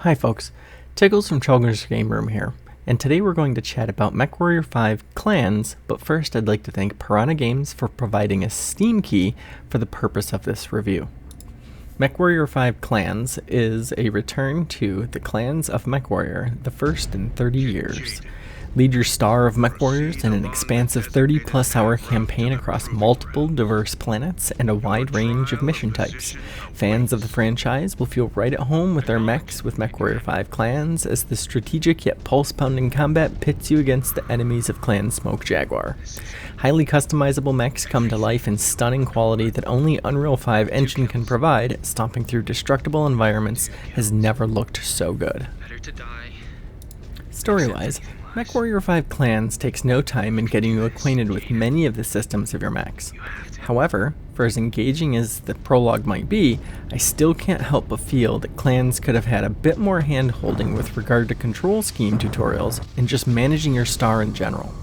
Hi folks, Tiggles from Chalgyr's Game Room here, and today we're going to chat about Mechwarrior 5 Clans, but first I'd like to thank Piranha Games for providing a Steam key for the purpose of this review. Mechwarrior 5 Clans is a return to the Clans of Mechwarrior, the first in 30 years. Lead your star of Mechwarriors in an expansive 30-plus hour campaign across multiple diverse planets and a wide range of mission types. Fans of the franchise will feel right at home with their mechs with Mechwarrior 5 Clans, as the strategic yet pulse-pounding combat pits you against the enemies of Clan Smoke Jaguar. Highly customizable mechs come to life in stunning quality that only Unreal 5 engine can provide. Stomping through destructible environments has never looked so good. Story-wise, Mechwarrior 5 Clans takes no time in getting you acquainted with many of the systems of your mechs. However, for as engaging as the prologue might be, I still can't help but feel that Clans could have had a bit more hand-holding with regard to control scheme tutorials and just managing your star in general.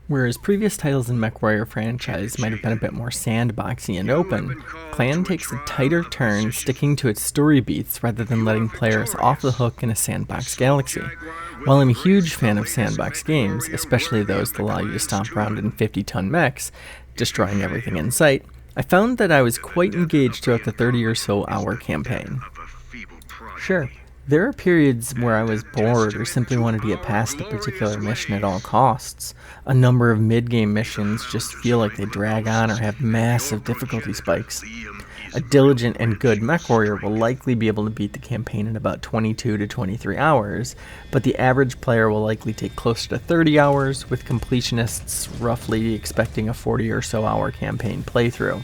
Whereas previous titles in Mechwarrior franchise might have been a bit more sandboxy and open, Clan takes a tighter turn sticking to its story beats rather than letting players off the hook in a sandbox galaxy. While I'm a huge fan of sandbox games, especially those that allow you to stomp around in 50-ton mechs, destroying everything in sight, I found that I was quite engaged throughout the 30 or so hour campaign. Sure, there are periods where I was bored or simply wanted to get past a particular mission at all costs. A number of mid-game missions just feel like they drag on or have massive difficulty spikes. A diligent and good Mechwarrior will likely be able to beat the campaign in about 22 to 23 hours, but the average player will likely take closer to 30 hours, with completionists roughly expecting a 40 or so hour campaign playthrough.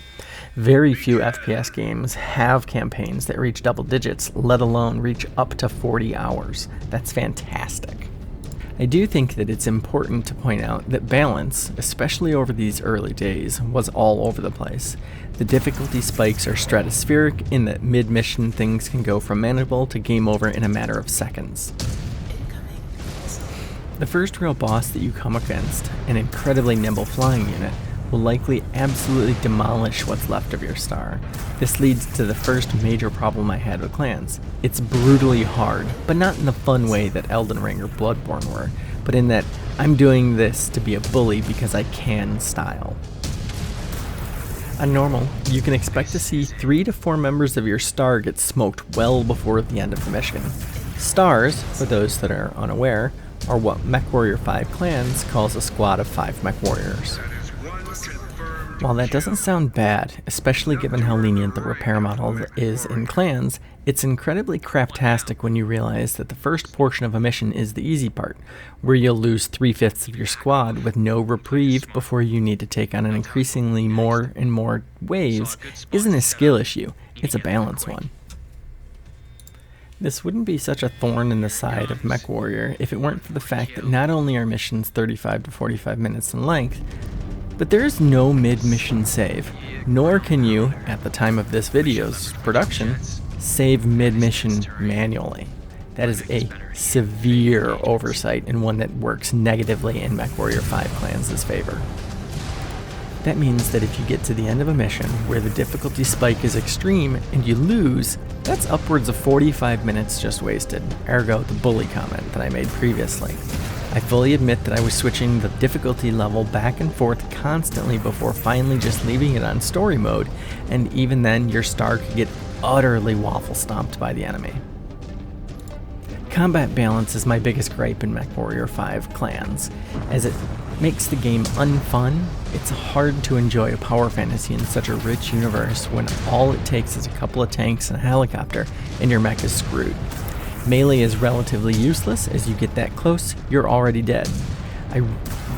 Very few FPS games have campaigns that reach double digits, let alone reach up to 40 hours. That's fantastic. I do think that it's important to point out that balance, especially over these early days, was all over the place. The difficulty spikes are stratospheric in that mid-mission things can go from manageable to game over in a matter of seconds. The first real boss that you come against, an incredibly nimble flying unit, will likely absolutely demolish what's left of your star. This leads to the first major problem I had with Clans. It's brutally hard, but not in the fun way that Elden Ring or Bloodborne were, but in that I'm doing this to be a bully because I can style. On normal, you can expect to see 3 to 4 members of your star get smoked well before the end of the mission. Stars, for those that are unaware, are what Mechwarrior 5 Clans calls a squad of 5 Mechwarriors. While that doesn't sound bad, especially given how lenient the repair model is in Clans, it's incredibly craptastic when you realize that the first portion of a mission is the easy part, where you'll lose 3/5 of your squad with no reprieve before you need to take on an increasingly more and more waves, isn't a skill issue, it's a balance one. This wouldn't be such a thorn in the side of Mechwarrior if it weren't for the fact that not only are missions 35 to 45 minutes in length, but there is no mid-mission save, nor can you, at the time of this video's production, save mid-mission manually. That is a severe oversight and one that works negatively in Mechwarrior 5 Clans' favor. That means that if you get to the end of a mission where the difficulty spike is extreme and you lose, that's upwards of 45 minutes just wasted, ergo the bully comment that I made previously. I fully admit that I was switching the difficulty level back and forth constantly before finally just leaving it on story mode, and even then your star could get utterly waffle stomped by the enemy. Combat balance is my biggest gripe in Mechwarrior 5 Clans, as it makes the game unfun. It's hard to enjoy a power fantasy in such a rich universe when all it takes is a couple of tanks and a helicopter and your mech is screwed. Melee is relatively useless. As you get that close, you're already dead. I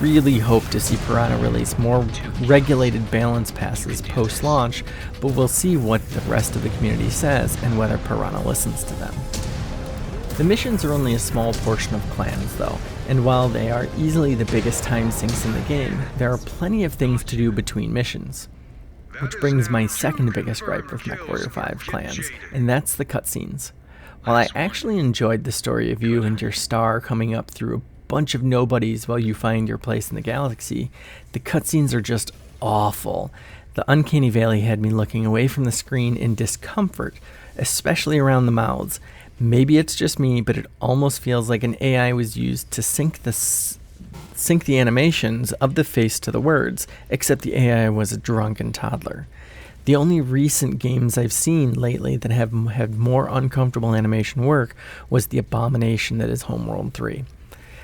really hope to see Piranha release more regulated balance passes post-launch, but we'll see what the rest of the community says and whether Piranha listens to them. The missions are only a small portion of Clans though, and while they are easily the biggest time sinks in the game, there are plenty of things to do between missions. Which brings my second biggest gripe with Mechwarrior 5 Clans, and that's the cutscenes. While I actually enjoyed the story of you and your star coming up through a bunch of nobodies while you find your place in the galaxy, the cutscenes are just awful. The Uncanny Valley had me looking away from the screen in discomfort, especially around the mouths. Maybe it's just me, but it almost feels like an AI was used to sync the animations of the face to the words, except the AI was a drunken toddler. The only recent games I've seen lately that have had more uncomfortable animation work was the abomination that is Homeworld 3.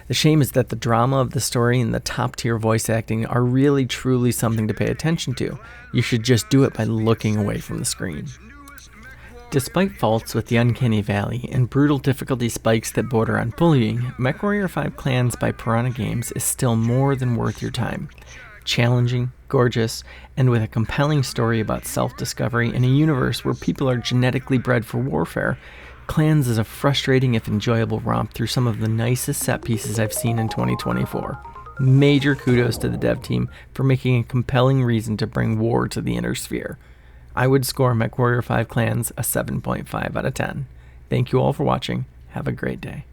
The shame is that the drama of the story and the top-tier voice acting are really truly something to pay attention to. You should just do it by looking away from the screen. Despite faults with the Uncanny Valley and brutal difficulty spikes that border on bullying, Mechwarrior 5 Clans by Piranha Games is still more than worth your time. Challenging, gorgeous, and with a compelling story about self-discovery in a universe where people are genetically bred for warfare, Clans is a frustrating if enjoyable romp through some of the nicest set pieces I've seen in 2024. Major kudos to the dev team for making a compelling reason to bring war to the Inner Sphere. I would score Mechwarrior 5 Clans a 7.5 out of 10. Thank you all for watching. Have a great day.